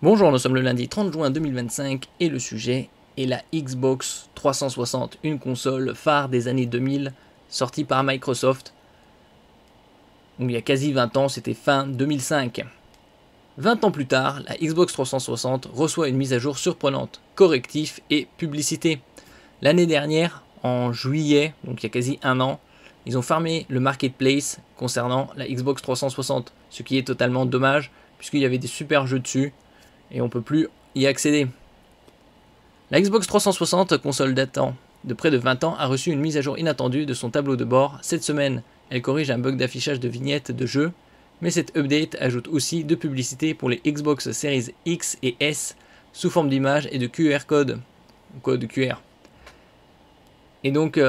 Bonjour, nous sommes le lundi 30 juin 2025 et le sujet est la Xbox 360, une console phare des années 2000 sortie par Microsoft. Donc il y a quasi 20 ans, c'était fin 2005. 20 ans plus tard, la Xbox 360 reçoit une mise à jour surprenante, correctifs et publicité. L'année dernière, en juillet, donc il y a quasi un an, ils ont fermé le marketplace concernant la Xbox 360, ce qui est totalement dommage puisqu'il y avait des super jeux dessus et on peut plus y accéder. La Xbox 360, console datant de près de 20 ans, a reçu une mise à jour inattendue de son tableau de bord cette semaine. Elle corrige un bug d'affichage de vignettes de jeux, mais cette update ajoute aussi deux publicités pour les Xbox Series X et S sous forme d'images et de QR code QR. Et donc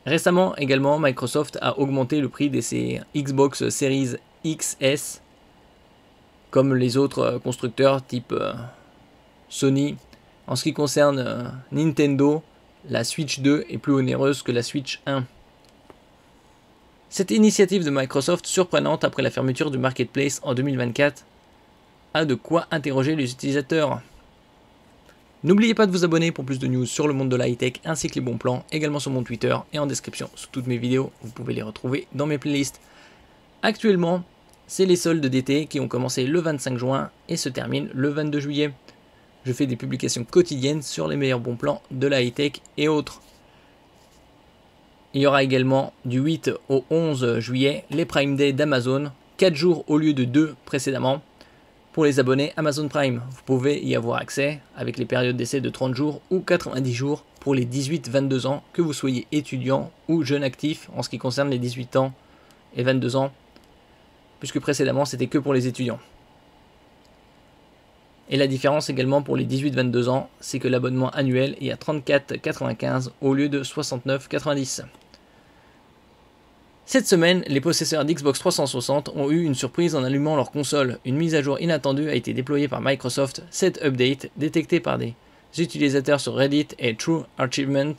récemment également, Microsoft a augmenté le prix de ses Xbox Series XS, comme les autres constructeurs type Sony. En ce qui concerne Nintendo, la Switch 2 est plus onéreuse que la Switch 1. Cette initiative de Microsoft, surprenante après la fermeture du marketplace en 2024, a de quoi interroger les utilisateurs. N'oubliez pas de vous abonner pour plus de news sur le monde de la high-tech ainsi que les bons plans, également sur mon Twitter et en description sous toutes mes vidéos. Vous pouvez les retrouver dans mes playlists. Actuellement, c'est les soldes d'été qui ont commencé le 25 juin et se terminent le 22 juillet. Je fais des publications quotidiennes sur les meilleurs bons plans de la high-tech et autres. Il y aura également du 8 au 11 juillet les Prime Day d'Amazon, 4 jours au lieu de 2 précédemment. Pour les abonnés Amazon Prime, vous pouvez y avoir accès avec les périodes d'essai de 30 jours ou 90 jours pour les 18-22 ans, que vous soyez étudiant ou jeune actif en ce qui concerne les 18 ans et 22 ans, puisque précédemment c'était que pour les étudiants. Et la différence également pour les 18-22 ans, c'est que l'abonnement annuel est à 34,95 au lieu de 69,90. Cette semaine, les possesseurs d'Xbox 360 ont eu une surprise en allumant leur console. Une mise à jour inattendue a été déployée par Microsoft. Cette update, détectée par des utilisateurs sur Reddit et True Achievement,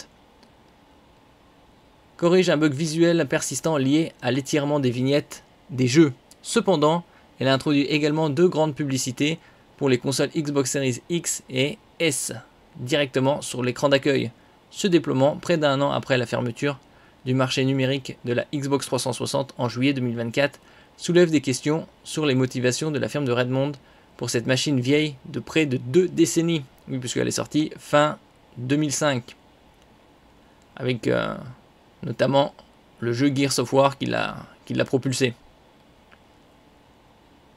corrige un bug visuel persistant lié à l'étirement des vignettes des jeux. Cependant, elle a introduit également deux grandes publicités pour les consoles Xbox Series X et S, directement sur l'écran d'accueil. Ce déploiement, près d'un an après la fermeture du marché numérique de la Xbox 360 en juillet 2024, soulève des questions sur les motivations de la firme de Redmond pour cette machine vieille de près de 2 décennies, oui, puisqu'elle est sortie fin 2005, avec notamment le jeu Gears of War qui l'a propulsé.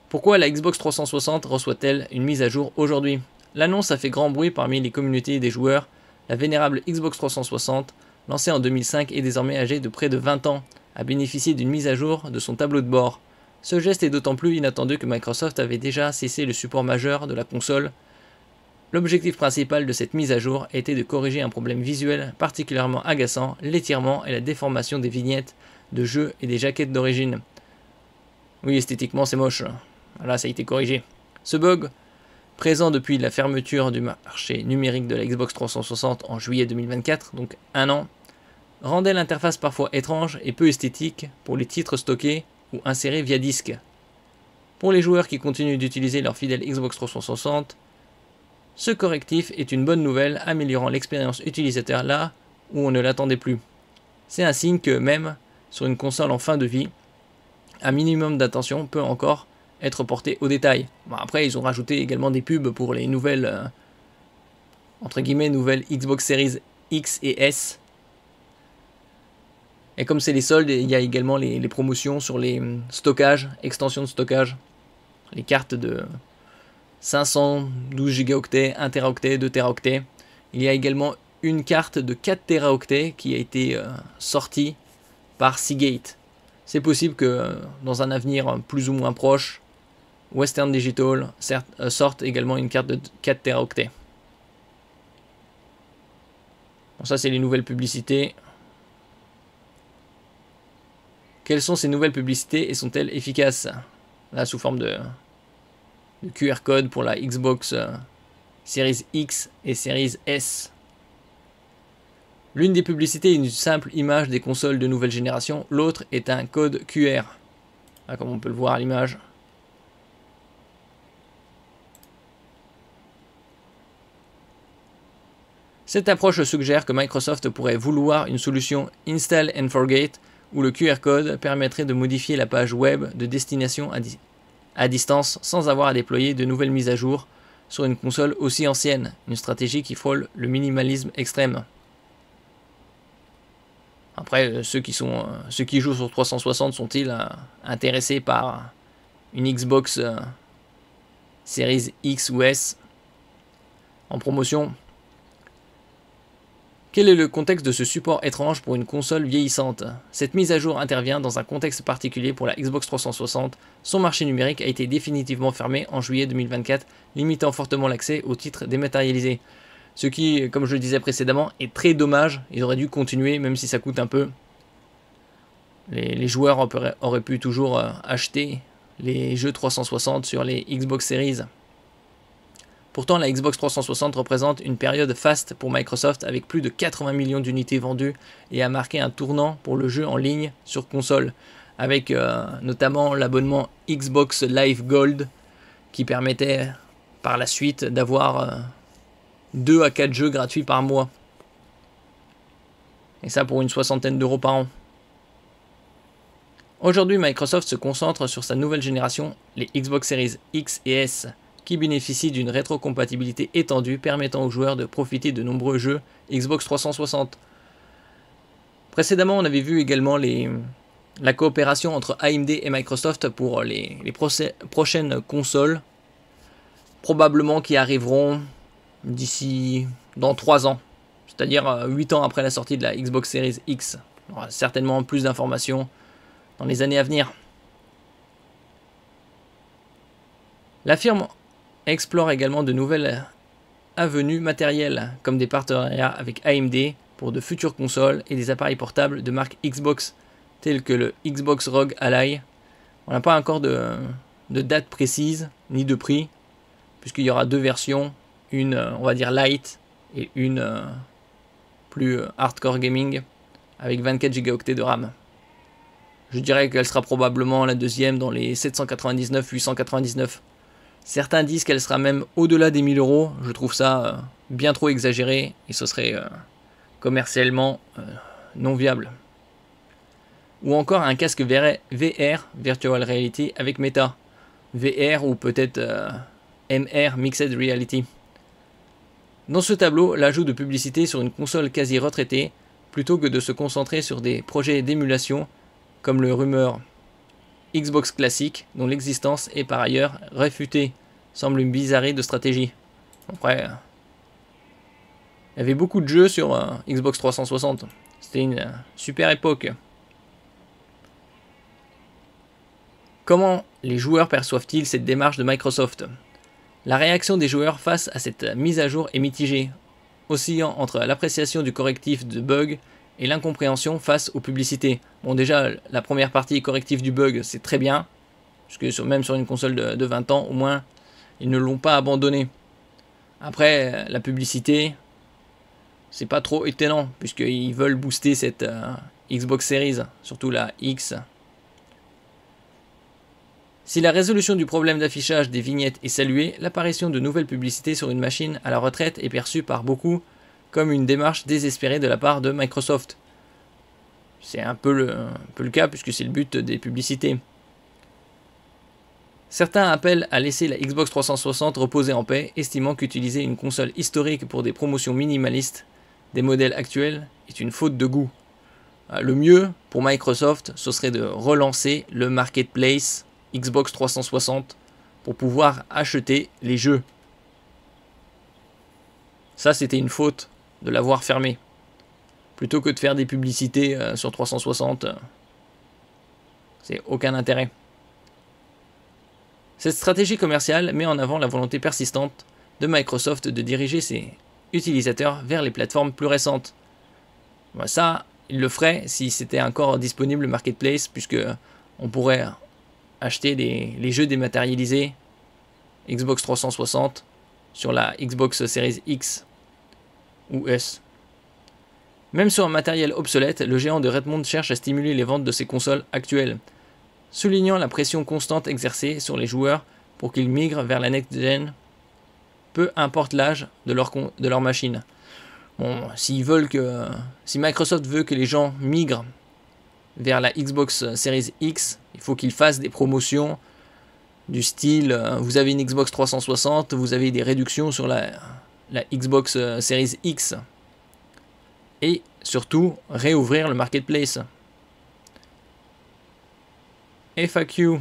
Pourquoi la Xbox 360 reçoit-elle une mise à jour aujourd'hui? L'annonce a fait grand bruit parmi les communautés des joueurs. La vénérable Xbox 360, lancée en 2005 et désormais âgée de près de 20 ans, a bénéficié d'une mise à jour de son tableau de bord. Ce geste est d'autant plus inattendu que Microsoft avait déjà cessé le support majeur de la console. L'objectif principal de cette mise à jour était de corriger un problème visuel particulièrement agaçant, l'étirement et la déformation des vignettes de jeux et des jaquettes d'origine. Oui, esthétiquement c'est moche. Là, ça a été corrigé. Ce bug, présent depuis la fermeture du marché numérique de la Xbox 360 en juillet 2024, donc un an, rendait l'interface parfois étrange et peu esthétique pour les titres stockés ou insérés via disque. Pour les joueurs qui continuent d'utiliser leur fidèle Xbox 360, ce correctif est une bonne nouvelle, améliorant l'expérience utilisateur là où on ne l'attendait plus. C'est un signe que même sur une console en fin de vie, un minimum d'attention peut encore être porté au détail. Bon, après, ils ont rajouté également des pubs pour les nouvelles, entre guillemets, nouvelles Xbox Series X et S. Et comme c'est les soldes, il y a également les promotions sur les stockages, extensions de stockage. Les cartes de 512 gigaoctets, 1 teraoctet, 2 teraoctets. Il y a également une carte de 4 teraoctets qui a été sortie par Seagate. C'est possible que dans un avenir plus ou moins proche, Western Digital sorte également une carte de 4 teraoctets. Bon, ça c'est les nouvelles publicités. Quelles sont ces nouvelles publicités et sont-elles efficaces? Là, sous forme de QR code pour la Xbox Series X et Series S. L'une des publicités est une simple image des consoles de nouvelle génération, l'autre est un code QR. Là, comme on peut le voir à l'image. Cette approche suggère que Microsoft pourrait vouloir une solution Install and Forget où le QR code permettrait de modifier la page web de destination à distance sans avoir à déployer de nouvelles mises à jour sur une console aussi ancienne, une stratégie qui frôle le minimalisme extrême. Après, ceux qui jouent sur 360 sont-ils intéressés par une Xbox Series X ou S en promotion? Quel est le contexte de ce support étrange pour une console vieillissante? Cette mise à jour intervient dans un contexte particulier pour la Xbox 360. Son marché numérique a été définitivement fermé en juillet 2024, limitant fortement l'accès aux titres dématérialisés. Ce qui, comme je le disais précédemment, est très dommage. Ils auraient dû continuer, même si ça coûte un peu. Les joueurs auraient pu toujours acheter les jeux 360 sur les Xbox Series. Pourtant, la Xbox 360 représente une période faste pour Microsoft avec plus de 80 millions d'unités vendues et a marqué un tournant pour le jeu en ligne sur console, avec notamment l'abonnement Xbox Live Gold qui permettait par la suite d'avoir 2 à 4 jeux gratuits par mois. Et ça pour une soixantaine d'euros par an. Aujourd'hui, Microsoft se concentre sur sa nouvelle génération, les Xbox Series X et S, qui bénéficient d'une rétrocompatibilité étendue permettant aux joueurs de profiter de nombreux jeux Xbox 360. Précédemment, on avait vu également la coopération entre AMD et Microsoft pour les prochaines consoles, probablement qui arriveront dans 3 ans, c'est-à-dire 8 ans après la sortie de la Xbox Series X. Il y aura certainement plus d'informations dans les années à venir. La firme explore également de nouvelles avenues matérielles, comme des partenariats avec AMD pour de futures consoles et des appareils portables de marque Xbox, tels que le Xbox ROG Ally. On n'a pas encore de date précise, ni de prix, puisqu'il y aura 2 versions, une on va dire light et une plus hardcore gaming, avec 24 Go de RAM. Je dirais qu'elle sera probablement la deuxième dans les 799-899. Certains disent qu'elle sera même au-delà des 1000 euros. Je trouve ça bien trop exagéré et ce serait commercialement non viable. Ou encore un casque VR, Virtual Reality, avec Meta. VR ou peut-être MR, Mixed Reality. Dans ce tableau, l'ajout de publicité sur une console quasi retraitée, plutôt que de se concentrer sur des projets d'émulation, comme le rumeur Xbox classique, dont l'existence est par ailleurs réfutée, semble une bizarrerie de stratégie. Après, il y avait beaucoup de jeux sur Xbox 360. C'était une super époque. Comment les joueurs perçoivent-ils cette démarche de Microsoft? La réaction des joueurs face à cette mise à jour est mitigée, oscillant entre l'appréciation du correctif de bugs et l'incompréhension face aux publicités. Bon, déjà, la première partie correctif du bug, c'est très bien, puisque même sur une console de 20 ans, au moins, ils ne l'ont pas abandonné. Après, la publicité, c'est pas trop étonnant, puisqu'ils veulent booster cette Xbox Series, surtout la X. Si la résolution du problème d'affichage des vignettes est saluée, l'apparition de nouvelles publicités sur une machine à la retraite est perçue par beaucoup comme une démarche désespérée de la part de Microsoft. C'est un peu le cas puisque c'est le but des publicités. Certains appellent à laisser la Xbox 360 reposer en paix, estimant qu'utiliser une console historique pour des promotions minimalistes des modèles actuels est une faute de goût. Le mieux pour Microsoft, ce serait de relancer le marketplace Xbox 360 pour pouvoir acheter les jeux. Ça, c'était une faute de l'avoir fermé. Plutôt que de faire des publicités sur 360, c'est aucun intérêt. Cette stratégie commerciale met en avant la volonté persistante de Microsoft de diriger ses utilisateurs vers les plateformes plus récentes. Ça, il le ferait si c'était encore disponible le marketplace, puisque on pourrait acheter les jeux dématérialisés Xbox 360 sur la Xbox Series X ou S. Même sur un matériel obsolète, le géant de Redmond cherche à stimuler les ventes de ses consoles actuelles, soulignant la pression constante exercée sur les joueurs pour qu'ils migrent vers la next-gen, peu importe l'âge de leur machine. Bon, si Microsoft veut que les gens migrent vers la Xbox Series X, il faut qu'ils fassent des promotions du style vous avez une Xbox 360, vous avez des réductions sur la Xbox Series X. Et surtout, réouvrir le marketplace. FAQ.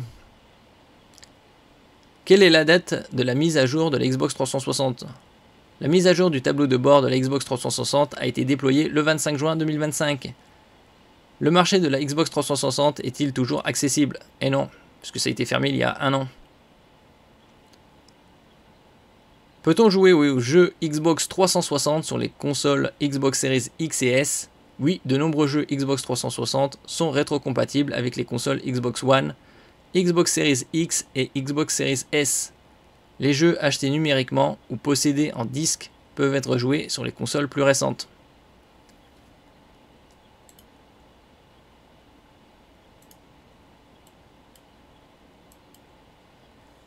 Quelle est la date de la mise à jour de la Xbox 360 ? La mise à jour du tableau de bord de la Xbox 360 a été déployée le 25 juin 2025. Le marché de la Xbox 360 est-il toujours accessible ? Eh non, puisque ça a été fermé il y a un an. Peut-on jouer aux jeux Xbox 360 sur les consoles Xbox Series X et S ? Oui, de nombreux jeux Xbox 360 sont rétrocompatibles avec les consoles Xbox One, Xbox Series X et Xbox Series S. Les jeux achetés numériquement ou possédés en disque peuvent être joués sur les consoles plus récentes.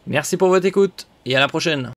Merci pour votre écoute et à la prochaine.